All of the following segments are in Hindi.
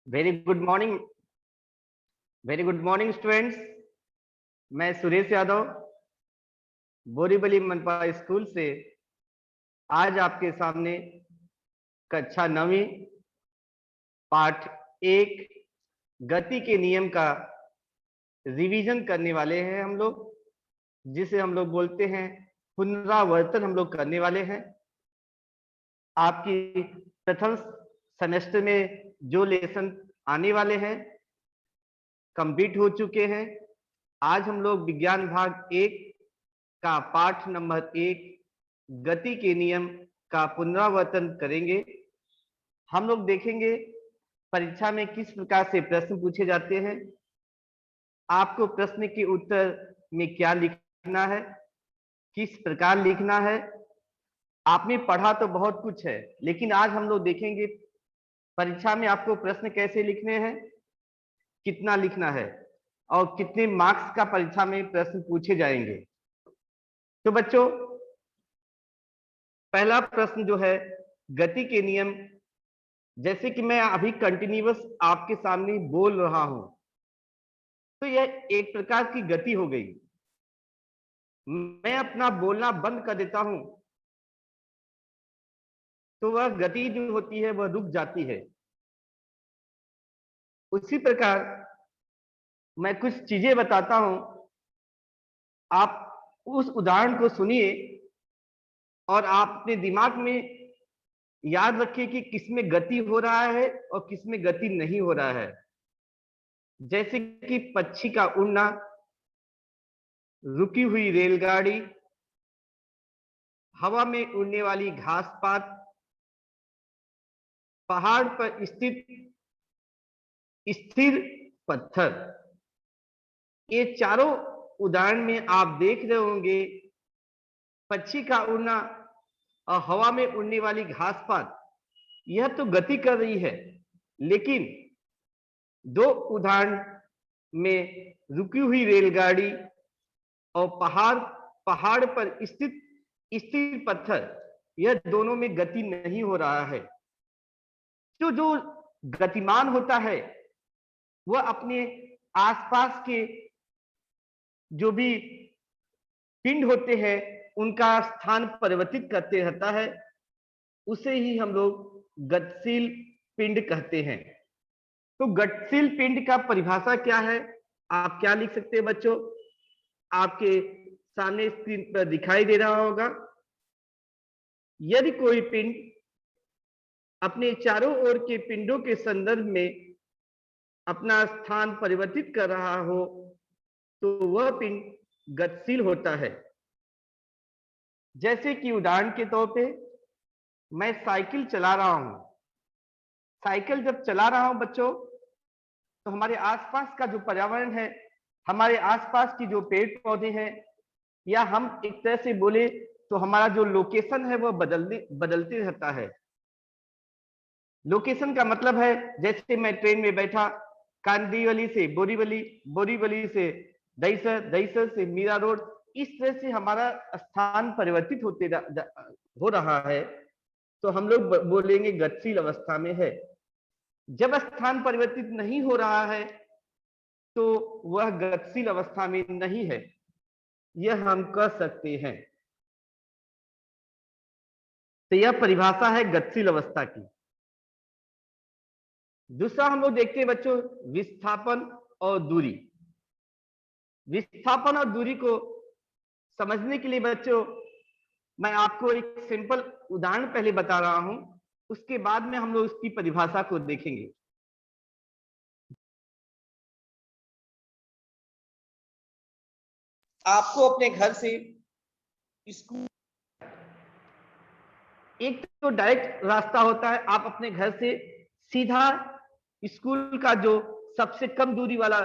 Very good morning. Very good morning students. मैं सुरेश यादव बोरीवली मनपा स्कूल से आज आपके सामने कक्षा 9वीं पाठ 1 गति के नियम का रिवीजन करने वाले हैं हम लोग, जिसे हम लोग बोलते हैं पुनरावर्तन हम लोग करने वाले हैं। आपकी प्रथम सेमेस्टर में जो लेसन आने वाले हैं कंप्लीट हो चुके हैं। आज हम लोग विज्ञान भाग 1 का पाठ नंबर 1 गति के नियम का पुनरावर्तन करेंगे। हम लोग देखेंगे परीक्षा में किस प्रकार से प्रश्न पूछे जाते हैं, आपको प्रश्न के उत्तर में क्या लिखना है, किस प्रकार लिखना है। आपने पढ़ा तो बहुत कुछ है, लेकिन आज हम लोग देखेंगे परीक्षा में आपको प्रश्न कैसे लिखने हैं, कितना लिखना है और कितने मार्क्स का परीक्षा में प्रश्न पूछे जाएंगे। तो बच्चों, पहला प्रश्न जो है गति के नियम, जैसे कि मैं अभी कंटिन्यूअस आपके सामने बोल रहा हूं, तो यह एक प्रकार की गति हो गई। मैं अपना बोलना बंद कर देता हूं तो वह गति जो होती है वह रुक जाती है। उसी प्रकार मैं कुछ चीजें बताता हूं, आप उस उदाहरण को सुनिए और आप अपने दिमाग में याद रखिए कि किसमें गति हो रहा है और किसमें गति नहीं हो रहा है। जैसे कि पक्षी का उड़ना, रुकी हुई रेलगाड़ी, हवा में उड़ने वाली घास पात, पहाड़ पर स्थित स्थिर पत्थर। ये चारों उदाहरण में आप देख रहे होंगे पक्षी का उड़ना और हवा में उड़ने वाली घास पात, यह तो गति कर रही है, लेकिन दो उदाहरण में रुकी हुई रेलगाड़ी और पहाड़ पर स्थित स्थिर पत्थर, यह दोनों में गति नहीं हो रहा है। तो जो गतिमान होता है वह अपने आसपास के जो भी पिंड होते हैं उनका स्थान परिवर्तित करते रहता है, उसे ही हम लोग गतिशील पिंड कहते हैं। तो गतिशील पिंड का परिभाषा क्या है, आप क्या लिख सकते हैं बच्चों? आपके सामने स्क्रीन पर दिखाई दे रहा होगा। यदि कोई पिंड अपने चारों ओर के पिंडों के संदर्भ में अपना स्थान परिवर्तित कर रहा हो तो वह पिंड गतिशील होता है। जैसे कि उदाहरण के तौर पे मैं साइकिल चला रहा हूं। साइकिल जब चला रहा हूं बच्चों, तो हमारे आसपास का जो पर्यावरण है, हमारे आसपास की जो पेड़ पौधे हैं, या हम एक तरह से बोले तो हमारा जो लोकेशन है वह बदलते रहता है। लोकेशन का मतलब है, जैसे मैं ट्रेन में बैठा कांदिवली से बोरीवली, बोरीवली से दहीसर, दहीसर से मीरा रोड, इस तरह से हमारा स्थान परिवर्तित हो रहा है, तो हम लोग बोलेंगे गतिशील अवस्था में है। जब स्थान परिवर्तित नहीं हो रहा है तो वह गतिशील अवस्था में नहीं है, यह हम कह सकते हैं। तो यह परिभाषा है गतिशील अवस्था की। दूसरा हम लोग देखते हैं बच्चों विस्थापन और दूरी। विस्थापन और दूरी को समझने के लिए बच्चों मैं आपको एक सिंपल उदाहरण पहले बता रहा हूं, उसके बाद में हम लोग उसकी परिभाषा को देखेंगे। आपको अपने घर से स्कूल, एक तो डायरेक्ट रास्ता होता है, आप अपने घर से सीधा स्कूल का जो सबसे कम दूरी वाला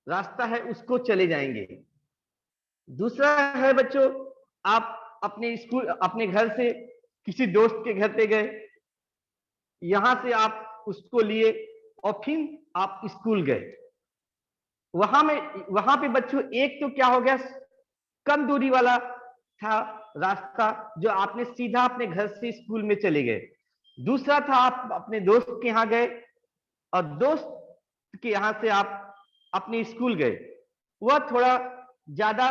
रास्ता है उसको चले जाएंगे। दूसरा है बच्चों, आप अपने घर से किसी दोस्त के घर पे गए, यहां से आप उसको लिए और फिर आप स्कूल गए। वहां पे बच्चों एक तो क्या हो गया, कम दूरी वाला था रास्ता जो आपने सीधा अपने घर से स्कूल में चले गए। दूसरा था आप अपने दोस्त के यहाँ गए, और दोस्त के यहां से आप अपने स्कूल गए, वह थोड़ा ज्यादा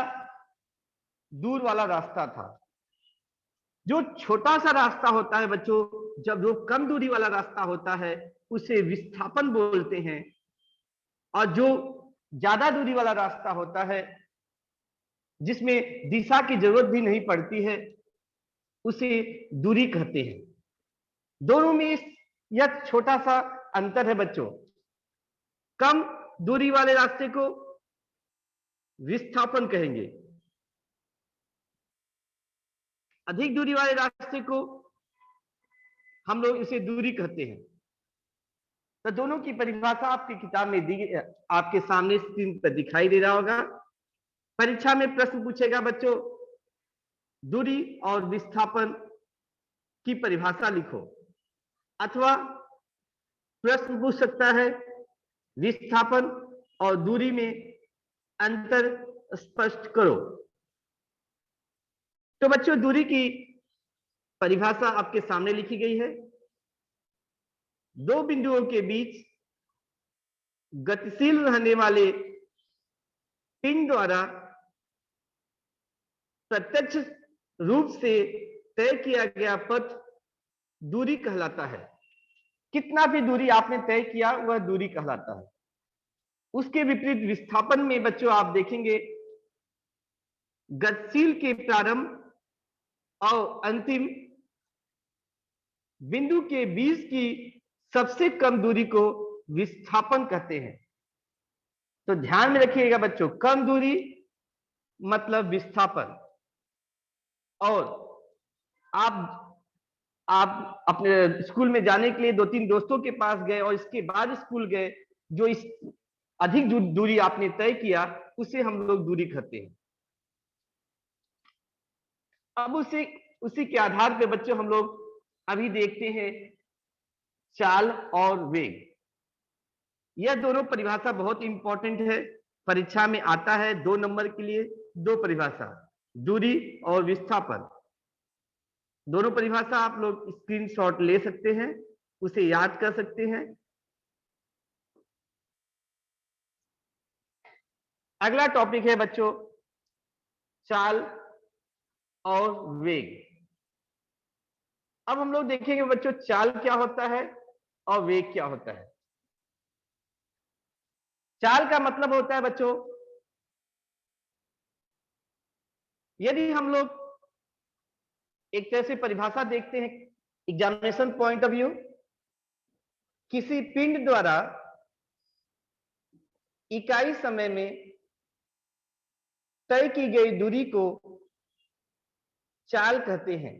दूर वाला रास्ता था। जो छोटा सा रास्ता होता है बच्चों, जब वो कम दूरी वाला रास्ता होता है उसे विस्थापन बोलते हैं, और जो ज्यादा दूरी वाला रास्ता होता है जिसमें दिशा की जरूरत भी नहीं पड़ती है उसे दूरी कहते हैं। दोनों में यह छोटा सा अंतर है बच्चों। कम दूरी वाले रास्ते को विस्थापन कहेंगे, अधिक दूरी वाले रास्ते को हम लोग इसे दूरी कहते हैं। तो दोनों की परिभाषा आपकी किताब में दी, आपके सामने स्क्रीन पर दिखाई दे रहा होगा। परीक्षा में प्रश्न पूछेगा बच्चों, दूरी और विस्थापन की परिभाषा लिखो, अथवा प्रश्न पूछ सकता है विस्थापन और दूरी में अंतर स्पष्ट करो। तो बच्चों दूरी की परिभाषा आपके सामने लिखी गई है। दो बिंदुओं के बीच गतिशील रहने वाले पिंड द्वारा प्रत्यक्ष रूप से तय किया गया पथ दूरी कहलाता है। कितना भी दूरी आपने तय किया वह दूरी कहलाता है। उसके विपरीत विस्थापन में बच्चों आप देखेंगे गतिशील के प्रारंभ और अंतिम बिंदु के बीच की सबसे कम दूरी को विस्थापन कहते हैं। तो ध्यान में रखिएगा बच्चों, कम दूरी मतलब विस्थापन। और आप अपने स्कूल में जाने के लिए 2-3 दोस्तों के पास गए और इसके बाद स्कूल गए, जो इस अधिक दूरी आपने तय किया उसे हम लोग दूरी कहते हैं। अब उसी के आधार पे बच्चों हम लोग अभी देखते हैं चाल और वेग। यह दोनों परिभाषा बहुत इंपॉर्टेंट है, परीक्षा में आता है 2 नंबर के लिए। दो परिभाषा, दूरी और विस्थापन, दोनों परिभाषा आप लोग स्क्रीनशॉट ले सकते हैं, उसे याद कर सकते हैं। अगला टॉपिक है बच्चों चाल और वेग। अब हम लोग देखेंगे बच्चों चाल क्या होता है और वेग क्या होता है। चाल का मतलब होता है बच्चों, यदि हम लोग एक तरह से परिभाषा देखते हैं एग्जामिनेशन पॉइंट ऑफ व्यू, किसी पिंड द्वारा इकाई समय में तय की गई दूरी को चाल कहते हैं।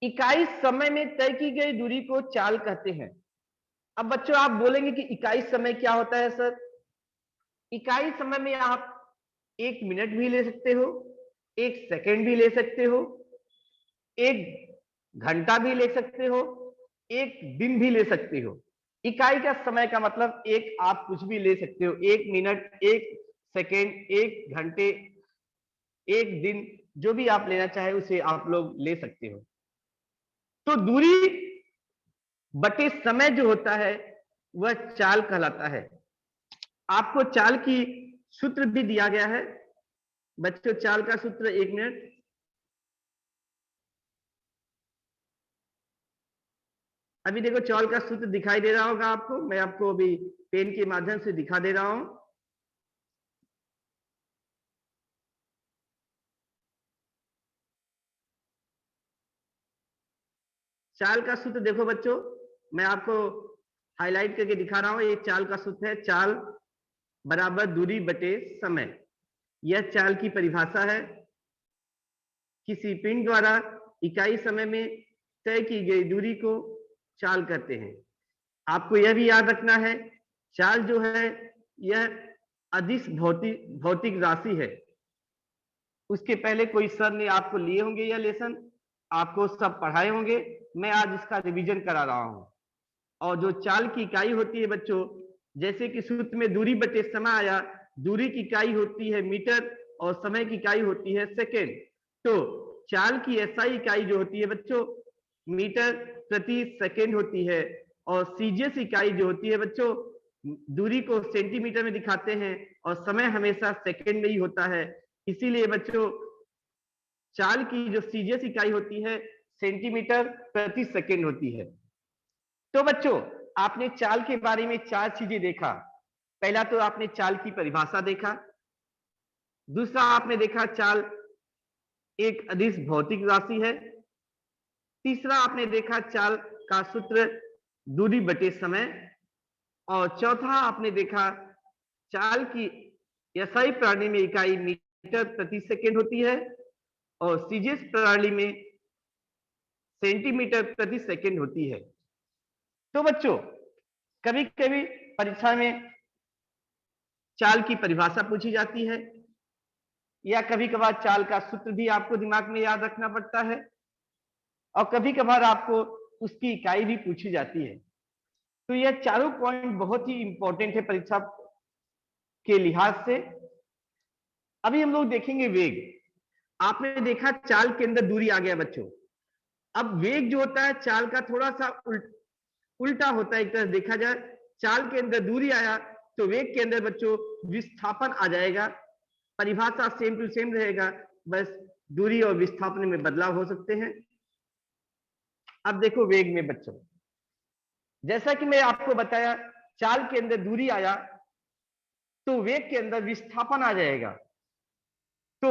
इकाई समय में तय की गई दूरी को चाल कहते हैं। अब बच्चों आप बोलेंगे कि इकाई समय क्या होता है सर? इकाई समय में आप 1 मिनट भी ले सकते हो, 1 सेकंड भी ले सकते हो, 1 घंटा भी ले सकते हो, 1 दिन भी ले सकते हो। इकाई का समय का मतलब एक आप कुछ भी ले सकते हो, 1 मिनट, 1 सेकंड, 1 घंटे, 1 दिन, जो भी आप लेना चाहे उसे आप लोग ले सकते हो। तो दूरी बटे समय जो होता है वह चाल कहलाता है। आपको चाल की सूत्र भी दिया गया है बच्चों। चाल का सूत्र, 1 मिनट, अभी देखो चाल का सूत्र दिखाई दे रहा होगा आपको, मैं आपको अभी पेन के माध्यम से दिखा दे रहा हूं। चाल का सूत्र देखो बच्चों, मैं आपको हाईलाइट करके दिखा रहा हूं। ये चाल का सूत्र है, चाल बराबर दूरी बटे समय। यह चाल की परिभाषा है। किसी पिंड द्वारा इकाई समय में तय की गई दूरी को चाल कहते हैं। आपको यह भी याद रखना है, चाल जो है यह अदिश भौतिक राशि है। उसके पहले कोई सर ने आपको लिए होंगे यह लेसन, आपको सब पढ़ाए होंगे, मैं आज इसका रिवीजन करा रहा हूं। और जो चाल की इकाई होती है बच्चों, जैसे कि सूत्र में दूरी बटे समय आया, दूरी की इकाई होती है मीटर और समय की इकाई होती है सेकेंड। तो चाल की एसआई इकाई जो होती है बच्चों, मीटर प्रति सेकेंड होती है, और सीजीएस इकाई जो होती है बच्चों, दूरी को सेंटीमीटर में दिखाते हैं और समय हमेशा सेकंड में ही होता है। इसीलिए बच्चों चाल की जो सीजीएस इकाई होती है सेंटीमीटर प्रति सेकंड होती है। तो बच्चों आपने चाल के बारे में 4 चीजें देखा। पहला तो आपने चाल की परिभाषा देखा, दूसरा आपने देखा चाल एक अदिश भौतिक राशि है, तीसरा आपने देखा चाल का सूत्र दूरी बटे समय, और चौथा आपने देखा चाल की एसआई प्रणाली में इकाई मीटर प्रति सेकंड होती है और सीजीएस प्रणाली में सेंटीमीटर प्रति सेकंड होती है। तो बच्चों कभी कभी परीक्षा में चाल की परिभाषा पूछी जाती है या कभी कभार चाल का सूत्र भी आपको दिमाग में याद रखना पड़ता है और कभी कभार आपको उसकी इकाई भी पूछी जाती है। तो यह चारों पॉइंट बहुत ही इंपॉर्टेंट है परीक्षा के लिहाज से। अभी हम लोग देखेंगे वेग। आपने देखा चाल के अंदर दूरी आ गया बच्चों। अब वेग जो होता है चाल का थोड़ा सा उल्टा होता है। एक तरह देखा जाए चाल के अंदर दूरी आया तो वेग के अंदर बच्चों विस्थापन आ जाएगा। परिभाषा सेम टू सेम रहेगा, बस दूरी और विस्थापन में बदलाव हो सकते हैं। अब देखो वेग में बच्चों, जैसा कि मैं आपको बताया चाल के अंदर दूरी आया तो वेग के अंदर विस्थापन आ जाएगा। तो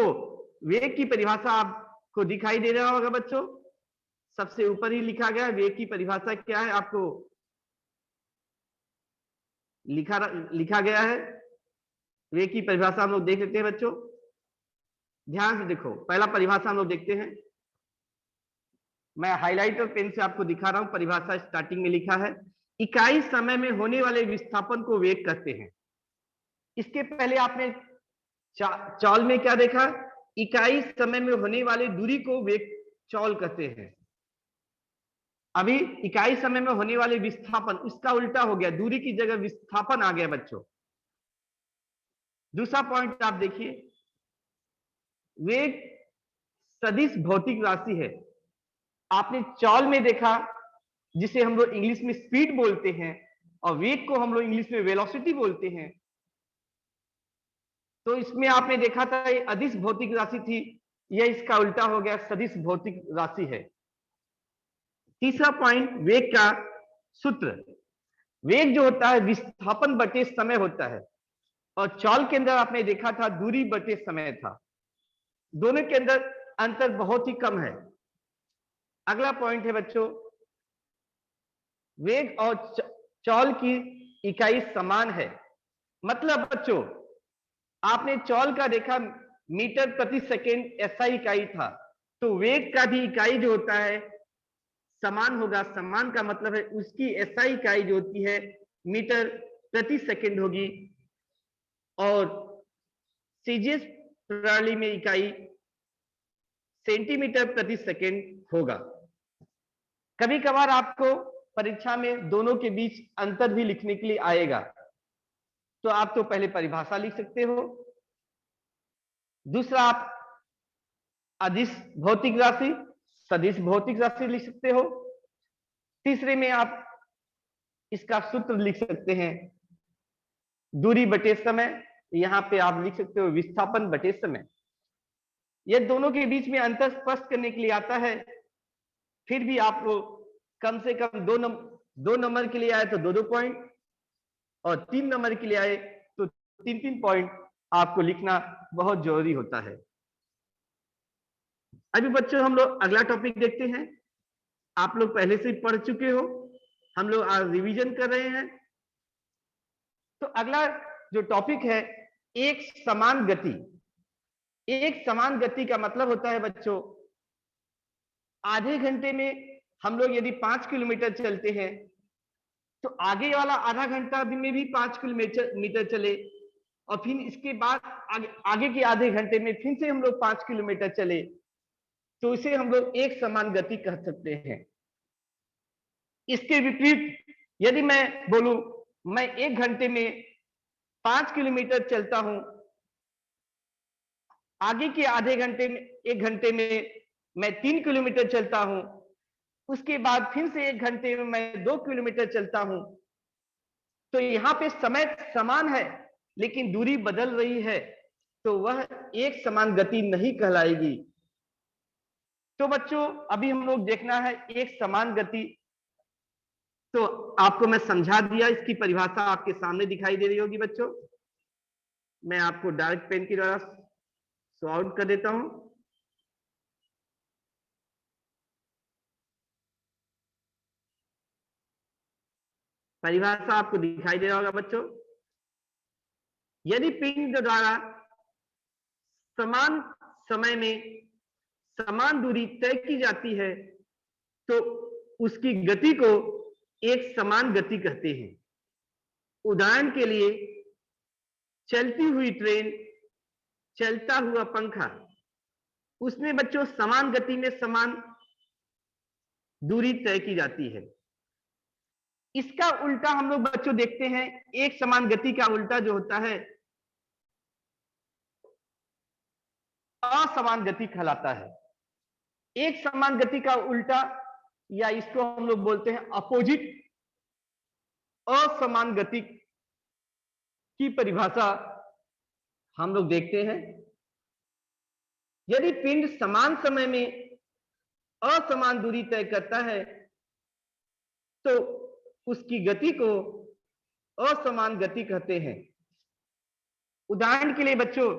वेग की परिभाषा आपको दिखाई दे रहा होगा बच्चों, सबसे ऊपर ही लिखा गया। वेग की परिभाषा क्या है आपको लिखा गया है। वेग की परिभाषा हम लोग देख लेते हैं बच्चों, ध्यान से देखो। पहला परिभाषा हम लोग देखते हैं, मैं हाइलाइटर पेन से आपको दिखा रहा हूं। परिभाषा स्टार्टिंग में लिखा है, इकाई समय में होने वाले विस्थापन को वेग कहते हैं। इसके पहले आपने चाल में क्या देखा, इकाई समय में होने वाले दूरी को वेग चौल कहते हैं। अभी इकाई समय में होने वाले विस्थापन, इसका उल्टा हो गया, दूरी की जगह विस्थापन आ गया बच्चों। दूसरा पॉइंट आप देखिए, वेग सदिश भौतिक राशि है। आपने चौल में देखा जिसे हम लोग इंग्लिश में स्पीड बोलते हैं और वेग को हम लोग इंग्लिश में वेलोसिटी बोलते हैं। तो इसमें आपने देखा था ये अदिश भौतिक राशि थी, यह इसका उल्टा हो गया, सदिश भौतिक राशि है। तीसरा पॉइंट वेग का सूत्र। वेग जो होता है विस्थापन बटे समय होता है और चौल के अंदर आपने देखा था दूरी बटे समय था। दोनों के अंदर अंतर बहुत ही कम है। अगला पॉइंट है बच्चों, वेग और चौल की इकाई समान है। मतलब बच्चों आपने चौल का देखा मीटर प्रति सेकंड एसआई इकाई था, तो वेग का भी इकाई जो होता है समान होगा। समान का मतलब है उसकी एसआई इकाई जो होती है मीटर प्रति सेकंड होगी और सीजीएस प्रणाली में इकाई सेंटीमीटर प्रति सेकंड होगा। कभी कभार आपको परीक्षा में दोनों के बीच अंतर भी लिखने के लिए आएगा, तो आप तो पहले परिभाषा लिख सकते हो, दूसरा आप अदिश भौतिक राशि सदिश भौतिक राशि लिख सकते हो, तीसरे में आप इसका सूत्र लिख सकते हैं दूरी बटे समय। यहां पे आप लिख सकते हो विस्थापन बटे समय। ये दोनों के बीच में अंतर स्पष्ट करने के लिए आता है। फिर भी आपको कम से कम दो नंबर के लिए आए तो 2 पॉइंट और 3 नंबर के लिए आए तो 3 पॉइंट आपको लिखना बहुत जरूरी होता है। अभी बच्चों हम लोग अगला टॉपिक देखते हैं। आप लोग पहले से पढ़ चुके हो, हम लोग आज रिवीजन कर रहे हैं। तो अगला जो टॉपिक है एक समान गति। एक समान गति का मतलब होता है बच्चों, आधे घंटे में हम लोग यदि 5 किलोमीटर चलते हैं तो आगे वाला आधा घंटा में भी 5 किलोमीटर चले और फिर इसके बाद आगे के आधे घंटे में फिर से हम लोग 5 किलोमीटर चले, तो इसे हम लोग एक समान गति कह सकते हैं। इसके विपरीत यदि मैं बोलूं मैं 1 घंटे में 5 किलोमीटर चलता हूं, आगे के आधे घंटे में 1 घंटे में मैं 3 किलोमीटर चलता हूं, उसके बाद फिर से 1 घंटे में मैं 2 किलोमीटर चलता हूं, तो यहाँ पे समय समान है लेकिन दूरी बदल रही है, तो वह एक समान गति नहीं कहलाएगी। तो बच्चों अभी हम लोग देखना है एक समान गति। तो आपको मैं समझा दिया, इसकी परिभाषा आपके सामने दिखाई दे रही होगी बच्चों। मैं आपको डार्क पेन के द्वारा शो आउट कर देता हूं। परिभाषा आपको दिखाई दे रहा होगा बच्चों। यदि पिंड द्वारा समान समय में समान दूरी तय की जाती है तो उसकी गति को एक समान गति कहते हैं। उदाहरण के लिए चलती हुई ट्रेन, चलता हुआ पंखा, उसमें बच्चों समान गति में समान दूरी तय की जाती है। इसका उल्टा हम लोग बच्चों देखते हैं, एक समान गति का उल्टा जो होता है असमान गति कहलाता है। एक समान गति का उल्टा, या इसको हम लोग बोलते हैं अपोजिट, असमान गति की परिभाषा हम लोग देखते हैं। यदि पिंड समान समय में असमान दूरी तय करता है तो उसकी गति को असमान गति कहते हैं। उदाहरण के लिए बच्चों,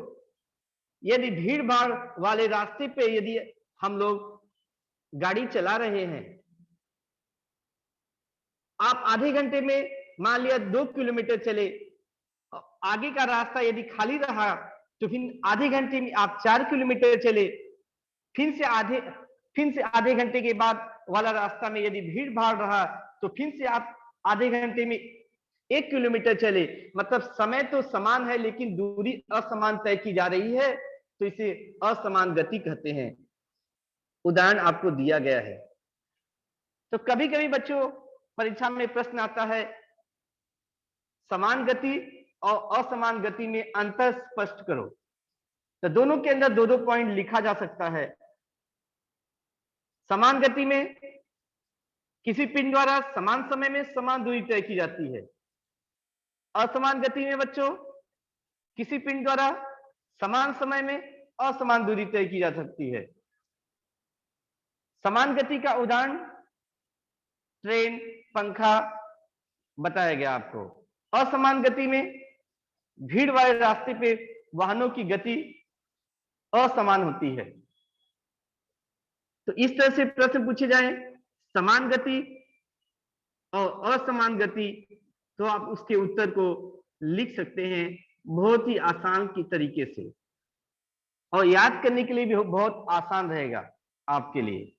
यदि भीड़ भाड़ वाले रास्ते पे यदि हम लोग गाड़ी चला रहे हैं, आप आधे घंटे में मान लिया 2 किलोमीटर चले, आगे का रास्ता यदि खाली रहा तो फिर आधे घंटे में आप 4 किलोमीटर चले, फिर से आधे घंटे के बाद वाला रास्ता में यदि भीड़ भाड़ रहा तो फिर से आप आधे घंटे में 1 किलोमीटर चले। मतलब समय तो समान है लेकिन दूरी असमान तय की जा रही है, तो इसे असमान गति कहते हैं। उदाहरण आपको दिया गया है। तो कभी कभी बच्चों परीक्षा में प्रश्न आता है, समान गति और असमान गति में अंतर स्पष्ट करो। तो दोनों के अंदर 2-2 पॉइंट लिखा जा सकता है। समान गति में किसी पिंड द्वारा समान समय में समान दूरी तय की जाती है। असमान गति में बच्चों किसी पिंड द्वारा समान समय में असमान दूरी तय की जा सकती है। समान गति का उदाहरण ट्रेन, पंखा बताया गया आपको। असमान गति में भीड़ वाले रास्ते पे वाहनों की गति असमान होती है। तो इस तरह से प्रश्न पूछे जाए समान गति और असमान गति, तो आप उसके उत्तर को लिख सकते हैं बहुत ही आसान की तरीके से, और याद करने के लिए भी बहुत आसान रहेगा आपके लिए।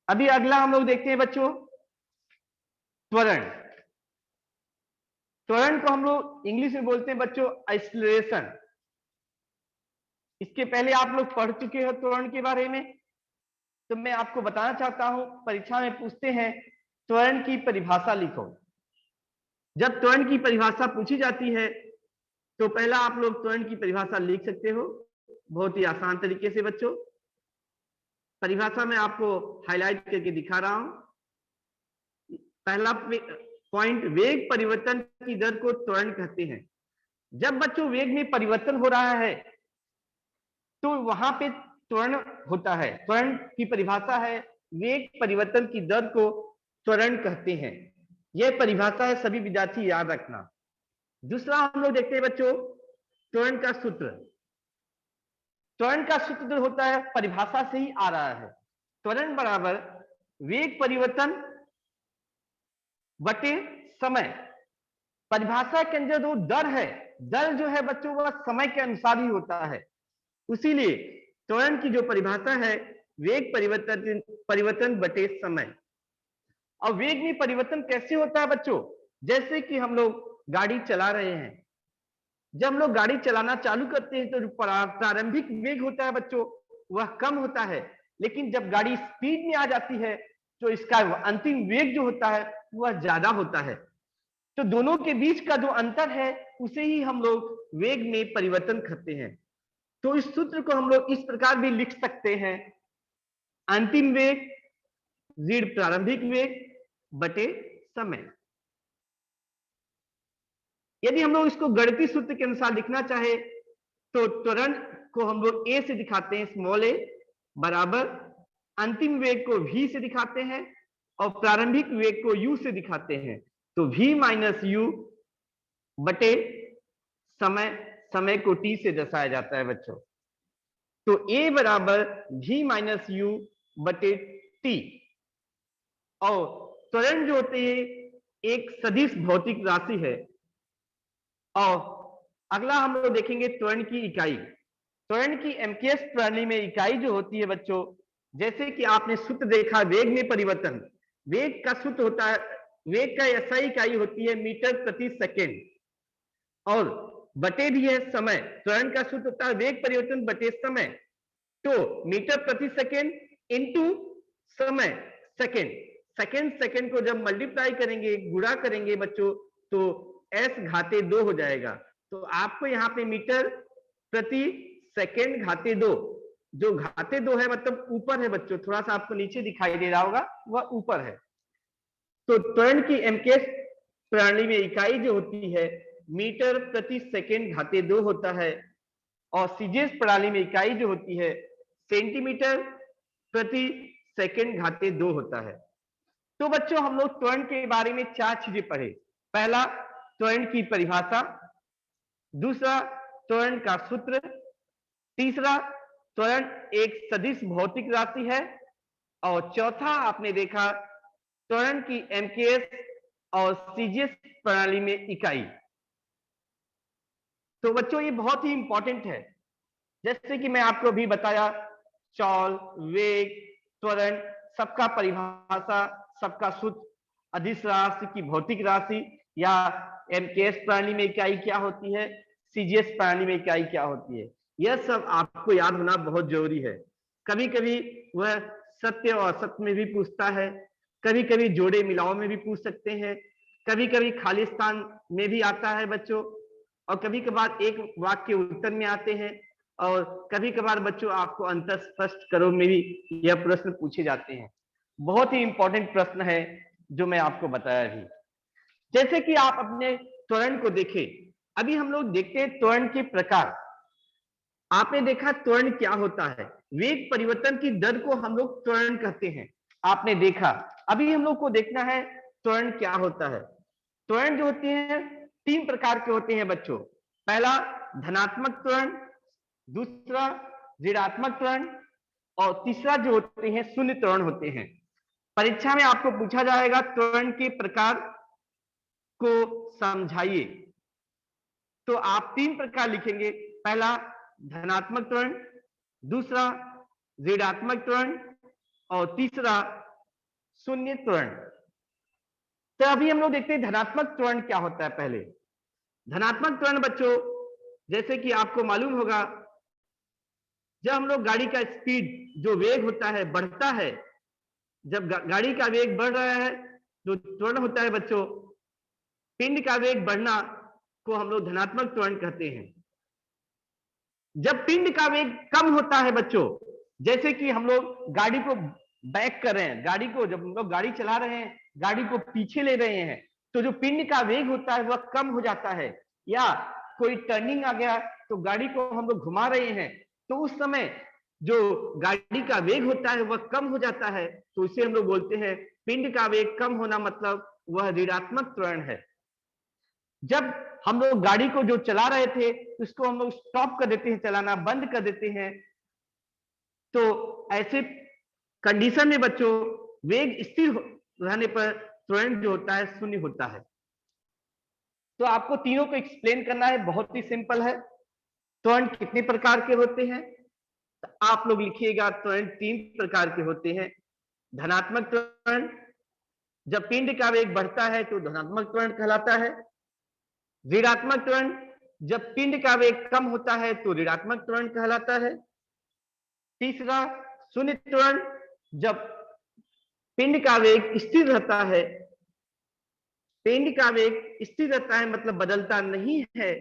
अभी अगला हम लोग देखते हैं बच्चों त्वरण। त्वरण को हम लोग इंग्लिश में बोलते हैं बच्चों एक्सीलरेशन। इसके पहले आप लोग पढ़ चुके हो त्वरण के बारे में, तो मैं आपको बताना चाहता हूं, परीक्षा में पूछते हैं त्वरण की परिभाषा लिखो। जब त्वरण की परिभाषा पूछी जाती है तो पहला आप लोग त्वरण की परिभाषा लिख सकते हो बहुत ही आसान तरीके से बच्चों। परिभाषा में आपको हाईलाइट करके दिखा रहा हूं। पहला पॉइंट, वेग परिवर्तन की दर को त्वरण कहते हैं। जब बच्चों वेग में परिवर्तन हो रहा है तो वहां पे त्वरण होता है। त्वरण की परिभाषा है वेग परिवर्तन की दर को त्वरण कहते हैं। यह परिभाषा है, सभी विद्यार्थी याद रखना। दूसरा हम लोग देखते हैं बच्चों त्वरण का सूत्र। त्वरण का सूत्र होता है, परिभाषा से ही आ रहा है, त्वरण बराबर वेग परिवर्तन बटे समय। परिभाषा के अंदर जो दर है, दर जो है बच्चों वह समय के अनुसार ही होता है। इसीलिए त्वरण की जो परिभाषा है वेग परिवर्तन बटे समय। और वेग में परिवर्तन कैसे होता है बच्चों? जैसे कि हम लोग गाड़ी चला रहे हैं, जब हम लोग गाड़ी चलाना चालू करते हैं तो जो प्रारंभिक वेग होता है बच्चों वह कम होता है, लेकिन जब गाड़ी स्पीड में आ जाती है तो इसका अंतिम वेग जो होता है वह ज्यादा होता है। तो दोनों के बीच का जो अंतर है उसे ही हम लोग वेग में परिवर्तन कहते हैं। तो इस सूत्र को हम लोग इस प्रकार भी लिख सकते हैं, अंतिम वेग ऋण प्रारंभिक वेग बटे समय। यदि हम लोग इसको गणितीय सूत्र के अनुसार लिखना चाहे तो त्वरण को हम लोग ए से दिखाते हैं, स्मॉल ए बराबर अंतिम वेग को v से दिखाते हैं और प्रारंभिक वेग को u से दिखाते हैं। तो v माइनस यू बटे समय, समय को t से दर्शाया जाता है बच्चों। तो a बराबर v माइनस यू बटे t। और त्वरण जो होते हैं एक सदिश भौतिक राशि है। और अगला हम लोग देखेंगे त्वरण की इकाई। त्वरण की एमकेएस प्रणाली में इकाई जो होती है बच्चों, जैसे कि आपने सूत्र देखा वेग में परिवर्तन, वेग का सूत्र होता है, वेग का एसआई इकाई होती है मीटर प्रति सेकेंड और बटे भी है समय। त्वरण का सूत्र होता है वेग परिवर्तन बटे समय। तो मीटर प्रति सेकेंड इंटू समय सेकेंड, सेकेंड को जब मल्टीप्लाई करेंगे, गुणा करेंगे बच्चों, तो s घाते 2 हो जाएगा। तो आपको यहाँ पे मीटर प्रति सेकेंड घाते 2, जो घाते 2 है मतलब ऊपर है बच्चों, थोड़ा सा आपको नीचे दिखाई दे रहा होगा, वह ऊपर है। तो त्वरण की एमकेएस प्रणाली में इकाई जो होती है मीटर प्रति सेकेंड घाते 2 होता है और सीजीएस प्रणाली में इकाई जो होती है सेंटीमीटर प्रति सेकेंड घाते 2 होता है। तो बच्चों हम लोग त्वरण के बारे में 4 चीजें पढ़े। पहला त्वरण की परिभाषा, दूसरा त्वरण का सूत्र, तीसरा त्वरण एक सदिश भौतिक राशि है और चौथा आपने देखा त्वरण की एमकेएस और सीजीएस प्रणाली में इकाई। तो बच्चों ये बहुत ही इंपॉर्टेंट है। जैसे कि मैं आपको अभी बताया चौल, वेग, त्वरण, सबका परिभाषा, सबका सूत्र, अदिश राशि की भौतिक राशि या एमकेएस प्रणाली में इकाई क्या होती है, सीजीएस प्रणाली में इकाई क्या होती है, यह सब आपको याद होना बहुत जरूरी है। कभी कभी वह सत्य और असत्य में भी पूछता है, कभी कभी जोड़े मिलाओ में भी पूछ सकते हैं, कभी कभी खाली स्थान में भी आता है बच्चों, और कभी कभार एक वाक्य उत्तर में आते हैं, और कभी कभार बच्चों आपको अंतर स्पष्ट करो में भी यह प्रश्न पूछे जाते हैं। बहुत ही इंपॉर्टेंट प्रश्न है जो मैं आपको बताया भी। जैसे कि आप अपने त्वरण को देखें, अभी हम लोग देखते हैं त्वरण के प्रकार। आपने देखा त्वरण क्या होता है, वेग परिवर्तन की दर को हम लोग त्वरण कहते हैं, आपने देखा। अभी हम लोग को देखना है त्वरण क्या होता है। त्वरण जो होते हैं 3 प्रकार के होते हैं बच्चों। पहला धनात्मक त्वरण, दूसरा ऋणात्मक त्वरण और तीसरा जो होते हैं शून्य त्वरण होते हैं। परीक्षा में आपको पूछा जाएगा त्वरण के प्रकार को समझाइए, तो आप 3 प्रकार लिखेंगे। पहला धनात्मक त्वरण, दूसरा ऋणात्मक त्वरण और तीसरा शून्य त्वरण। तो अभी हम लोग देखते हैं धनात्मक त्वरण क्या होता है। पहले धनात्मक त्वरण बच्चों, जैसे कि आपको मालूम होगा, जब हम लोग गाड़ी का स्पीड जो वेग होता है बढ़ता है, जब गाड़ी का वेग बढ़ रहा है जो त्वरण होता है बच्चों, पिंड का वेग बढ़ना को हम लोग धनात्मक त्वरण कहते हैं। जब पिंड का वेग कम होता है बच्चों, जैसे कि हम लोग गाड़ी को बैक कर रहे हैं, गाड़ी को जब हम लोग गाड़ी चला रहे हैं, गाड़ी को पीछे ले रहे हैं, तो जो पिंड का वेग होता है वह कम हो जाता है, या कोई टर्निंग आ गया तो गाड़ी को हम लोग घुमा रहे हैं, तो उस समय जो गाड़ी का वेग होता है वह कम हो जाता है, तो इसे हम लोग बोलते हैं पिंड का वेग कम होना, मतलब वह ऋणात्मक त्वरण है। जब हम लोग गाड़ी को जो चला रहे थे उसको हम लोग स्टॉप कर देते हैं, चलाना बंद कर देते हैं, तो ऐसे कंडीशन में बच्चों वेग स्थिर रहने पर त्वरण जो होता है शून्य होता है। तो आपको तीनों को एक्सप्लेन करना है, बहुत ही सिंपल है। त्वरण कितने प्रकार के होते हैं, तो आप लोग लिखिएगा त्वरण 3 प्रकार के होते हैं। धनात्मक त्वरण, जब पिंड का वेग बढ़ता है तो धनात्मक त्वरण कहलाता है। ऋणात्मक त्वरण, जब पिंड का वेग कम होता है तो ऋणात्मक त्वरण कहलाता है। तीसरा शून्य त्वरण, जब पिंड का वेग स्थिर रहता है, पिंड का वेग स्थिर रहता है मतलब बदलता नहीं है,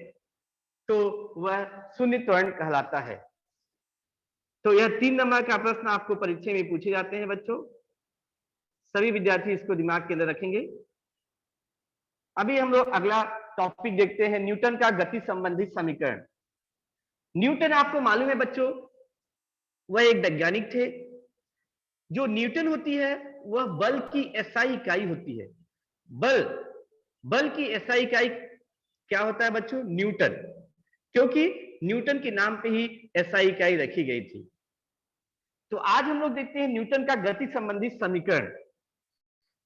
तो वह शून्य त्वरण कहलाता है। तो यह 3 नंबर का प्रश्न आपको परीक्षा में पूछे जाते हैं बच्चों, सभी विद्यार्थी इसको दिमाग के अंदर रखेंगे। अभी हम लोग अगला टॉपिक देखते हैं, न्यूटन का गति संबंधी समीकरण। न्यूटन आपको मालूम है बच्चों, वह एक वैज्ञानिक थे। जो न्यूटन होती है वह बल की एसआई इकाई होती है। बल की एसआई इकाई क्या होता है बच्चों? न्यूटन, क्योंकि न्यूटन के नाम पे ही एसआई इकाई रखी गई थी। तो आज हम लोग देखते हैं न्यूटन का गति संबंधी समीकरण।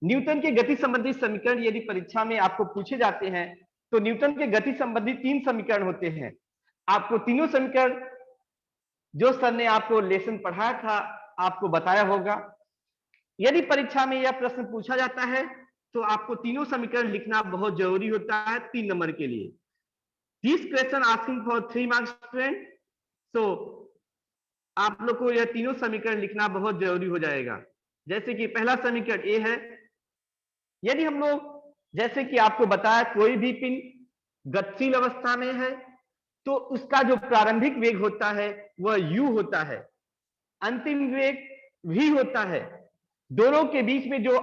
न्यूटन के गति संबंधी समीकरण यदि परीक्षा में आपको पूछे जाते हैं तो न्यूटन के गति संबंधी 3 समीकरण होते हैं। आपको तीनों समीकरण जो सर ने आपको लेसन पढ़ाया था आपको बताया होगा। यदि परीक्षा में यह प्रश्न पूछा जाता है तो आपको तीनों समीकरण लिखना बहुत जरूरी होता है 3 नंबर के लिए। This question asking for 3 marks student, तो आप लोग को यह तीनों समीकरण लिखना बहुत जरूरी हो जाएगा। जैसे कि पहला समीकरण ए है, यदि हम लोग जैसे कि आपको बताया कोई भी पिंड गतिशील अवस्था में है तो उसका जो प्रारंभिक वेग होता है वह u होता है, अंतिम वेग v होता है। दोनों के बीच में जो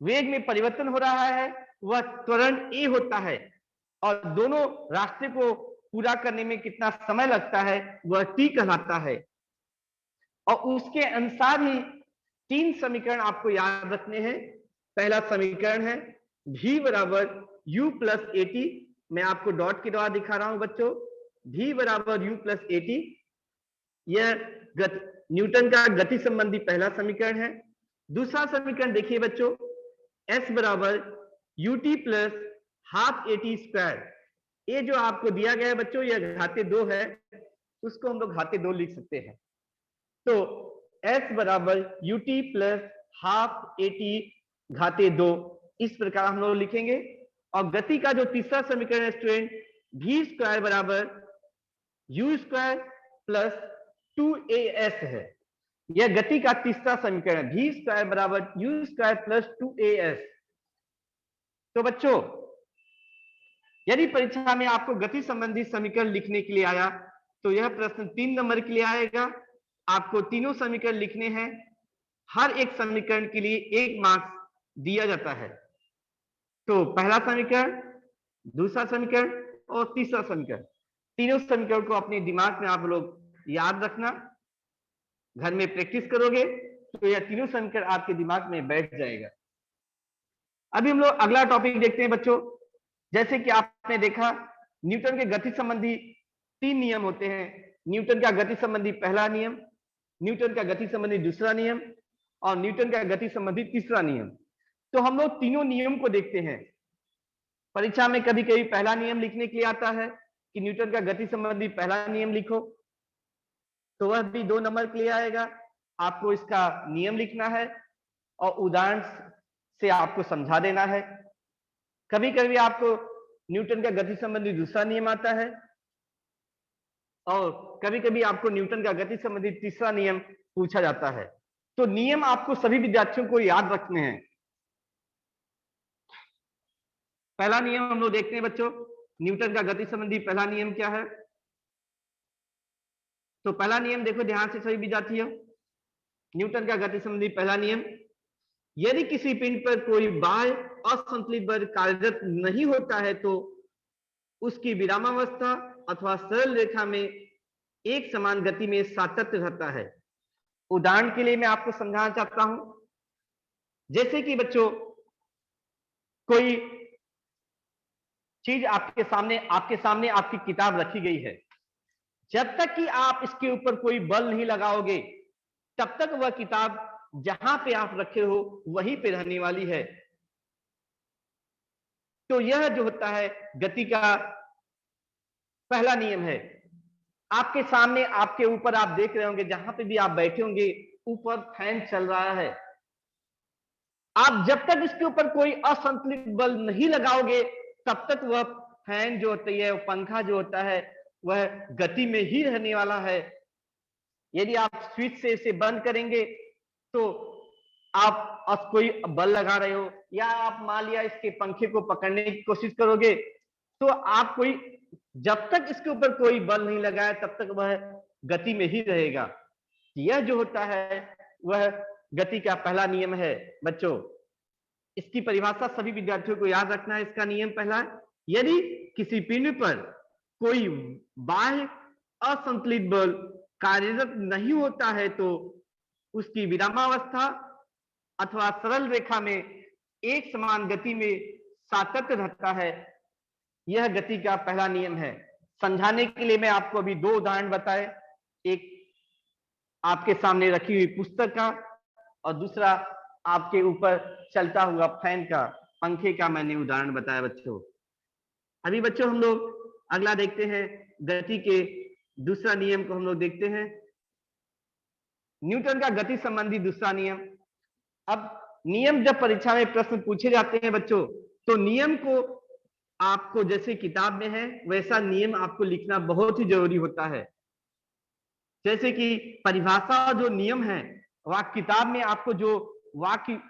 वेग में परिवर्तन हो रहा है वह त्वरण a होता है, और दोनों रास्ते को पूरा करने में कितना समय लगता है वह t कहलाता है। और उसके अनुसार ही 3 समीकरण आपको याद रखने हैं। पहला समीकरण है v बराबर u प्लस एटी, मैं आपको डॉट के द्वारा दिखा रहा हूं बच्चों, v बराबर u प्लस एटी, यह न्यूटन का गति संबंधी पहला समीकरण है। दूसरा समीकरण देखिए बच्चों, s बराबर ut plus half eighty square, ये जो आपको दिया गया है बच्चों यह घाते 2 है, उसको हम लोग घाते 2 लिख सकते हैं। तो s बराबर ut प्लस हाफ एटी घाते 2, इस प्रकार हम लोग लिखेंगे। और गति का जो तीसरा समीकरण है स्टूडेंट, v स्क्वायर बराबर u स्क्वायर प्लस 2as है। यह गति का तीसरा समीकरण है, v स्क्वायर बराबर u स्क्वायर प्लस 2as। तो बच्चों यदि परीक्षा में आपको गति संबंधी समीकरण लिखने के लिए आया तो यह प्रश्न 3 नंबर के लिए आएगा। आपको तीनों समीकरण लिखने हैं, हर एक समीकरण के लिए 1 मार्क्स दिया जाता है। तो पहला समीकरण, दूसरा समीकरण और तीसरा समीकरण, तीनों समीकरण को अपने दिमाग में आप लोग याद रखना। घर में प्रैक्टिस करोगे तो यह तीनों समीकरण आपके दिमाग में बैठ जाएगा। अभी हम लोग अगला टॉपिक देखते हैं बच्चों। जैसे कि आपने देखा न्यूटन के गति संबंधी 3 नियम होते हैं। न्यूटन का गति संबंधी पहला नियम, न्यूटन का गति संबंधी दूसरा नियम और न्यूटन का गति संबंधी तीसरा नियम। तो हम लोग तीनों नियम को देखते हैं। परीक्षा में कभी कभी पहला नियम लिखने के लिए आता है कि न्यूटन का गति संबंधी पहला नियम लिखो, तो वह भी 2 नंबर के लिए आएगा। आपको इसका नियम लिखना है और उदाहरण से आपको समझा देना है। कभी कभी आपको न्यूटन का गति संबंधी दूसरा नियम आता है और कभी कभी आपको न्यूटन का गति संबंधी तीसरा नियम पूछा जाता है। तो नियम आपको सभी विद्यार्थियों को याद रखने हैं। पहला नियम हम लोग देखते हैं बच्चों, न्यूटन का गति संबंधी पहला नियम क्या है। तो पहला नियम देखो ध्यान से सभी विद्यार्थियों, न्यूटन का गति संबंधी पहला नियम, यदि किसी पिंड पर कोई बाह्य असंतुलित बल कार्यरत नहीं होता है तो उसकी विरामावस्था अथवा सरल रेखा में एक समान गति में सातत्य रहता है। उदाहरण के लिए मैं आपको समझाना चाहता हूं, जैसे कि बच्चों कोई चीज आपके सामने आपकी किताब रखी गई है, जब तक कि आप इसके ऊपर कोई बल नहीं लगाओगे तब तक वह किताब जहां पे आप रखे हो वहीं पे रहने वाली है। तो यह जो होता है गति का पहला नियम है। आपके सामने आपके ऊपर आप देख रहे होंगे, जहां पे भी आप बैठे होंगे ऊपर फैन चल रहा है। आप जब तक इसके ऊपर कोई असंतुलित बल नहीं लगाओगे तब तक वह फैन जो होती है, पंखा जो होता है वह गति में ही रहने वाला है। यदि आप स्विच से इसे बंद करेंगे तो आप कोई बल लगा रहे हो या आप मान लिया इसके पंखे को पकड़ने की कोशिश करोगे तो आप कोई, जब तक इसके ऊपर कोई बल नहीं लगाए तब तक वह गति में ही रहेगा। यह जो होता है वह गति का पहला नियम है बच्चों। इसकी परिभाषा सभी विद्यार्थियों को याद रखना है। इसका नियम पहला है, यदि किसी पिंड पर कोई बाह्य असंतुलित बल कार्यरत नहीं होता है तो उसकी विरामावस्था अथवा सरल रेखा में एक समान गति में सातत्य रहता है। यह गति का पहला नियम है। समझाने के लिए मैं आपको अभी दो उदाहरण बताए, एक आपके सामने रखी हुई पुस्तक का और दूसरा आपके ऊपर चलता हुआ फैन का, पंखे का मैंने उदाहरण बताया बच्चों। अभी बच्चों हम लोग अगला देखते हैं, गति के दूसरा नियम को हम लोग देखते हैं, न्यूटन का गति संबंधी दूसरा नियम। अब नियम जब परीक्षा में प्रश्न पूछे जाते हैं बच्चों, तो नियम को आपको जैसे किताब में है वैसा नियम आपको लिखना बहुत ही जरूरी होता है। जैसे कि परिभाषा जो नियम है वह किताब में आपको जो वाक्य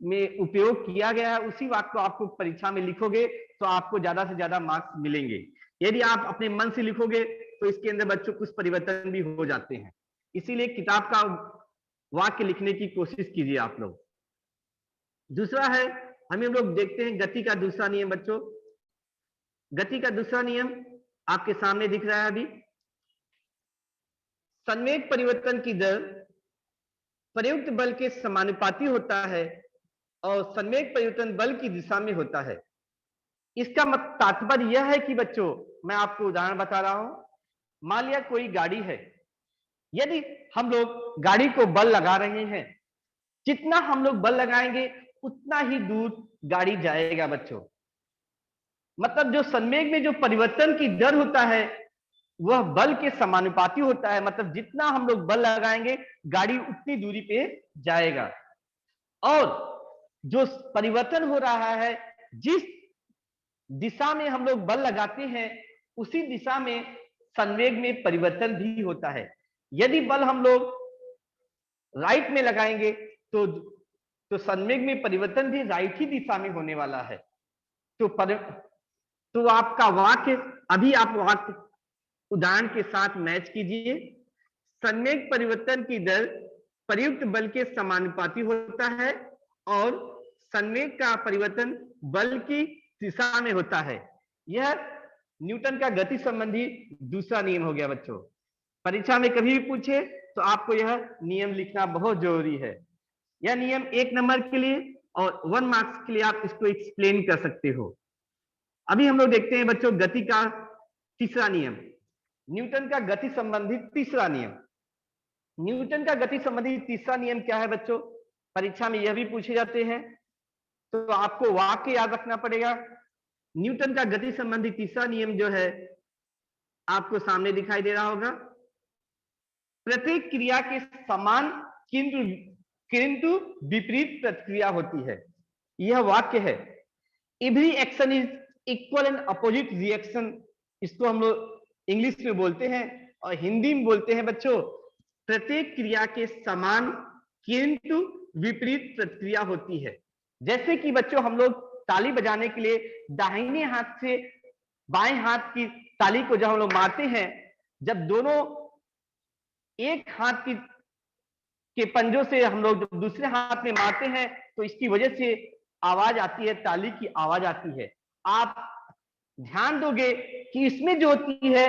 में उपयोग किया गया है उसी वाक्य को आपको परीक्षा में लिखोगे तो आपको ज्यादा से ज्यादा मार्क्स मिलेंगे। यदि आप अपने मन से लिखोगे तो इसके अंदर बच्चों कुछ परिवर्तन भी हो जाते हैं। इसीलिए किताब का वाक्य लिखने की कोशिश कीजिए आप लोग। दूसरा है, हम लोग देखते हैं गति का दूसरा नियम बच्चों। गति का दूसरा नियम आपके सामने दिख रहा है अभी। संवेग परिवर्तन की दर प्रयुक्त बल के समानुपाती होता है और संवेग परिवर्तन बल की दिशा में होता है। इसका तात्पर्य यह है कि बच्चों, मैं आपको उदाहरण बता रहा हूं। मान लिया कोई गाड़ी है, यदि हम लोग गाड़ी को बल लगा रहे हैं, जितना हम लोग बल लगाएंगे उतना ही दूर गाड़ी जाएगा बच्चों। मतलब जो संवेग में जो परिवर्तन की दर होता है वह बल के समानुपाती होता है। मतलब जितना हम लोग बल लगाएंगे गाड़ी उतनी दूरी पे जाएगा। और जो परिवर्तन हो रहा है, जिस दिशा में हम लोग बल लगाते हैं उसी दिशा में संवेग में परिवर्तन भी होता है। यदि बल हम लोग राइट में लगाएंगे तो संवेग में परिवर्तन भी राइट ही दिशा में होने वाला है। तो आपका वाक्य, अभी आप वाक्य उदाहरण के साथ मैच कीजिए। संवेग परिवर्तन की दर प्रयुक्त बल के समानुपाती होता है और संवेग का परिवर्तन बल की दिशा में होता है। यह न्यूटन का गति संबंधी दूसरा नियम हो गया बच्चों। परीक्षा में कभी भी पूछे तो आपको यह नियम लिखना बहुत जरूरी है। यह नियम 1 नंबर के लिए और 1 मार्क्स के लिए आप इसको एक्सप्लेन कर सकते हो। अभी हम लोग देखते हैं बच्चों गति का तीसरा नियम, न्यूटन का गति संबंधी तीसरा नियम। न्यूटन का गति संबंधी तीसरा नियम क्या है बच्चों? परीक्षा में यह भी पूछे जाते हैं, तो आपको वाक्य याद रखना पड़ेगा। न्यूटन का गति संबंधी तीसरा नियम जो है आपको सामने दिखाई दे रहा होगा। प्रत्येक क्रिया के समान किंतु विपरीत प्रतिक्रिया होती है। यह वाक्य है, every action is equal and opposite reaction. इसको हम लोग इंग्लिश में बोलते हैं और हिंदी में बोलते हैं बच्चों, प्रत्येक क्रिया के समान किंतु विपरीत प्रतिक्रिया होती है। जैसे कि बच्चों हम लोग ताली बजाने के लिए दाहिने हाथ से बाएं हाथ की ताली को जब हम लोग मारते हैं, जब दोनों एक हाथ के पंजों से हम लोग जब दूसरे हाथ में मारते हैं तो इसकी वजह से आवाज आती है, ताली की आवाज आती है। आप ध्यान दोगे कि इसमें जो होती है,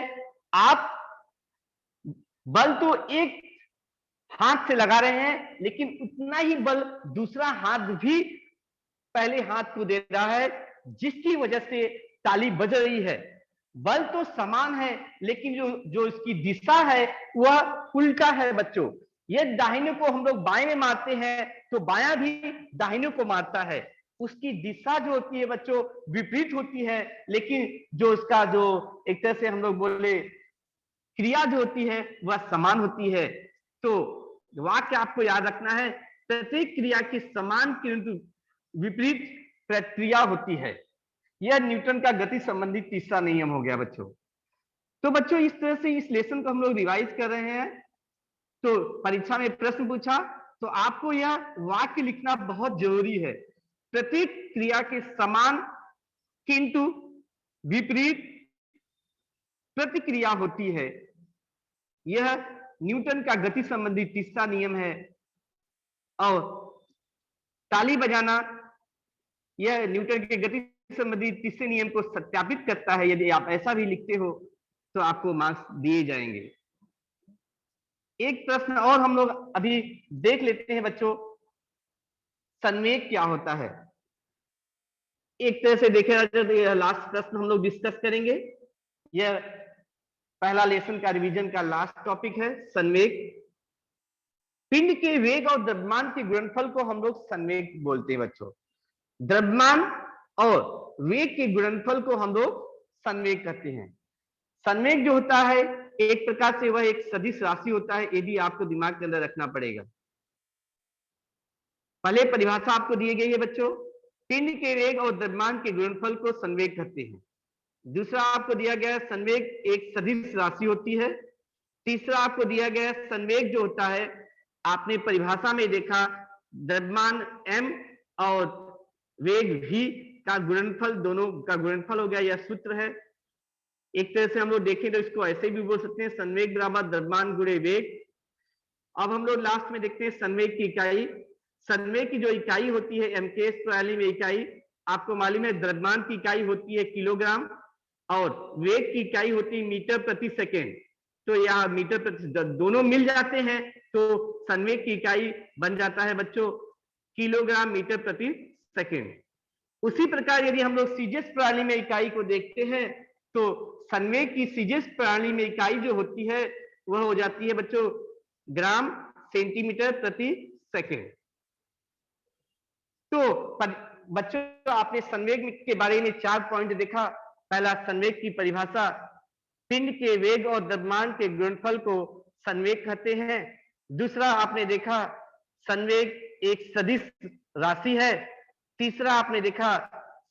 आप बल तो एक हाथ से लगा रहे हैं लेकिन उतना ही बल दूसरा हाथ भी पहले हाथ को दे रहा है, जिसकी वजह से ताली बज रही है। बल तो समान है लेकिन जो इसकी दिशा है वह उल्टा है बच्चों। ये दाहिने को हम लोग बाएं में मारते हैं तो बायां भी दाहिने को मारता है, उसकी दिशा जो होती है बच्चों विपरीत होती है, लेकिन जो उसका जो एक तरह से हम लोग बोले क्रिया जो होती है वह समान होती है। तो वाक्य आपको याद रखना है, प्रत्येक क्रिया की समान किंतु विपरीत प्रतिक्रिया होती है। यह न्यूटन का गति संबंधी तीसरा नियम हो गया बच्चों। तो बच्चों इस तरह से इस लेसन को हम लोग रिवाइज कर रहे हैं। तो परीक्षा में प्रश्न पूछा तो आपको यह वाक्य लिखना बहुत जरूरी है, प्रत्येक क्रिया के समान किंतु विपरीत प्रतिक्रिया होती है। यह न्यूटन का गति संबंधी तीसरा नियम है। और ताली बजाना यह न्यूटन के गति संबंधी तीसरे नियम को सत्यापित करता है। यदि आप ऐसा भी लिखते हो तो आपको मार्क्स दिए जाएंगे। एक प्रश्न और हम लोग अभी देख लेते हैं बच्चों, संवेग क्या होता है। एक तरह से देखा जाए तो यह लास्ट प्रश्न हम लोग डिस्कस करेंगे। यह पहला लेसन का रिवीजन का लास्ट टॉपिक है, संवेग। पिंड के वेग और द्रव्यमान के गुणनफल को हम लोग संवेग बोलते हैं बच्चों। द्रव्यमान और वेग के गुणनफल को हम लोग संवेग कहते हैं। संवेग जो होता है एक प्रकार से वह एक सदिश राशि होता है। ये भी आपको दिमाग के अंदर रखना पड़ेगा। पहले परिभाषा आपको दी गई है बच्चों, पिंड के वेग और द्रव्यमान के गुणनफल को संवेग कहते हैं। दूसरा आपको दिया गया संवेग एक सदिश राशि होती है। तीसरा आपको दिया गया संवेग जो होता है, आपने परिभाषा में देखा द्रव्यमान m और वेग v का गुणनफल, दोनों का गुणनफल हो गया, यह सूत्र है। एक तरह से हम लोग देखें तो इसको ऐसे भी बोल सकते हैं, संवेग बराबर द्रव्यमान गुणे वेग। अब हम लोग लास्ट में देखते हैं संवेग की इकाई। संवेग की जो इकाई होती है एमकेएस प्रणाली में इकाई आपको मालूम है, द्रव्यमान की इकाई होती है किलोग्राम और वेग की इकाई होती है मीटर प्रति सेकेंड। तो यह मीटर प्रति, दोनों मिल जाते हैं तो संवेग की इकाई बन जाता है बच्चों किलोग्राम मीटर प्रति सेकेंड। उसी प्रकार यदि हम लोग सीजीएस प्रणाली में इकाई को देखते हैं तो संवेग की सीजीएस प्रणाली में इकाई जो होती है वह हो जाती है बच्चों ग्राम सेंटीमीटर प्रति सेकेंड। तो बच्चों आपने संवेग के बारे में 4 पॉइंट देखा। पहला संवेग की परिभाषा, पिंड के वेग और द्रव्यमान के गुणनफल को संवेग कहते हैं। दूसरा आपने देखा संवेग एक सदिश राशि है। तीसरा आपने देखा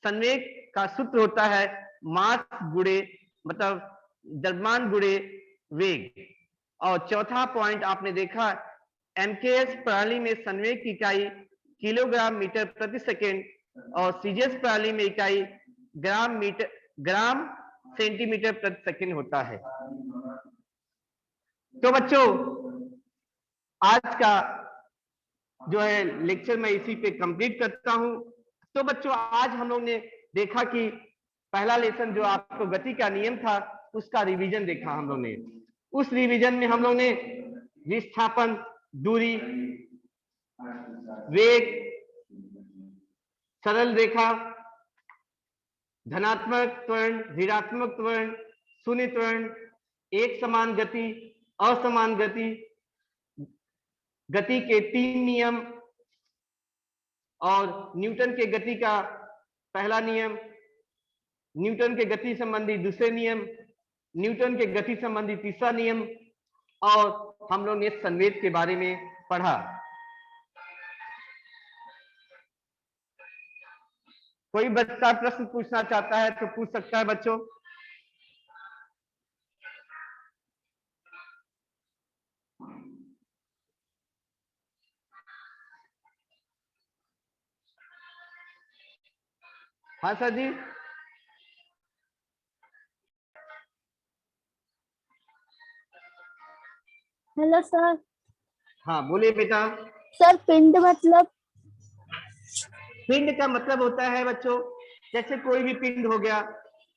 संवेग का सूत्र होता है मास गुणे मतलब द्रव्यमान गुणे वेग। और चौथा पॉइंट आपने देखा एमकेएस प्रणाली में संवेग की इकाई किलोग्राम मीटर प्रति सेकेंड और सीजीएस प्रणाली में इकाई ग्राम सेंटीमीटर प्रति सेकेंड होता है। तो बच्चों आज का जो है लेक्चर मैं इसी पे कंप्लीट करता हूं। तो बच्चों आज हम लोग ने देखा कि पहला लेसन जो आपको गति का नियम था उसका रिवीजन देखा हम लोग ने। उस रिवीजन में हम लोग ने विस्थापन, दूरी, वेग, सरल रेखा, धनात्मक त्वरण, ऋणात्मक त्वरण, शून्य त्वरण, एक समान गति, असमान गति, गति के 3 नियम और न्यूटन के गति का पहला नियम, न्यूटन के गति संबंधी दूसरे नियम, न्यूटन के गति संबंधी तीसरा नियम और हम लोग ने संवेग के बारे में पढ़ा। कोई बच्चा प्रश्न पूछना चाहता है तो पूछ सकता है बच्चों। हाँ सर जी। Hello sir. हाँ बोलिए बेटा। सर पिंड मतलब? पिंड का मतलब होता है बच्चों जैसे कोई भी पिंड हो गया।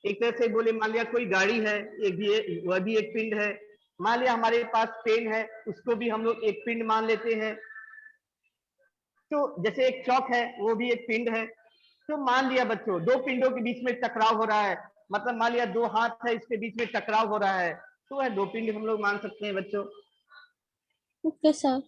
एक तरह से बोले मान लिया कोई गाड़ी है, एक भी वह भी एक पिंड है। मान लिया हमारे पास पेन है, उसको भी हम लोग एक पिंड मान लेते हैं। तो जैसे एक चौक है वो भी एक पिंड है। तो मान लिया बच्चों दो पिंडों के बीच में टकराव हो रहा है, मतलब मान लिया दो हाथ है इसके बीच में टकराव हो रहा है, तो वह दो पिंड हम लोग मान सकते हैं बच्चों। Okay sir.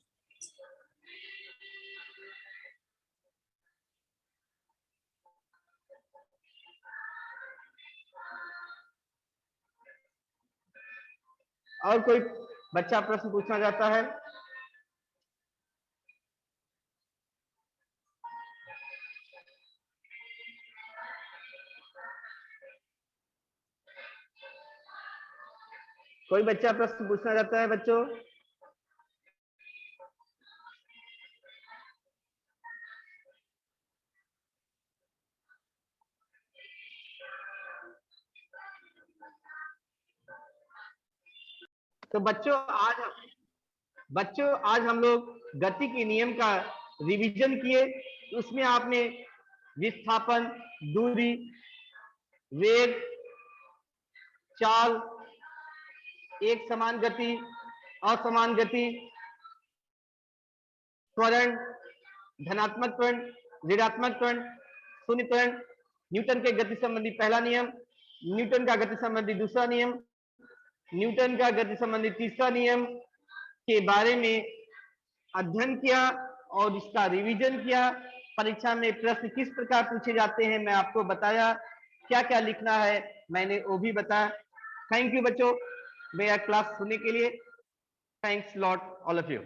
और कोई बच्चा प्रश्न पूछना चाहता है? कोई बच्चा प्रश्न पूछना चाहता है बच्चों? तो बच्चों बच्चों आज हम लोग गति के नियम का रिवीजन किए। उसमें आपने विस्थापन, दूरी, वेग, चाल, एक समान गति, असमान गति, त्वरण, धनात्मक त्वरण, ऋणात्मक त्वरण, शून्य त्वरण, न्यूटन के गति संबंधी पहला नियम, न्यूटन का गति संबंधी दूसरा नियम, न्यूटन का गति संबंधी तीसरा नियम के बारे में अध्ययन किया और इसका रिवीजन किया। परीक्षा में प्रश्न किस प्रकार पूछे जाते हैं मैं आपको बताया, क्या क्या लिखना है मैंने वो भी बताया। थैंक यू बच्चों मेरा क्लास सुनने के लिए। Thanks lot all of you.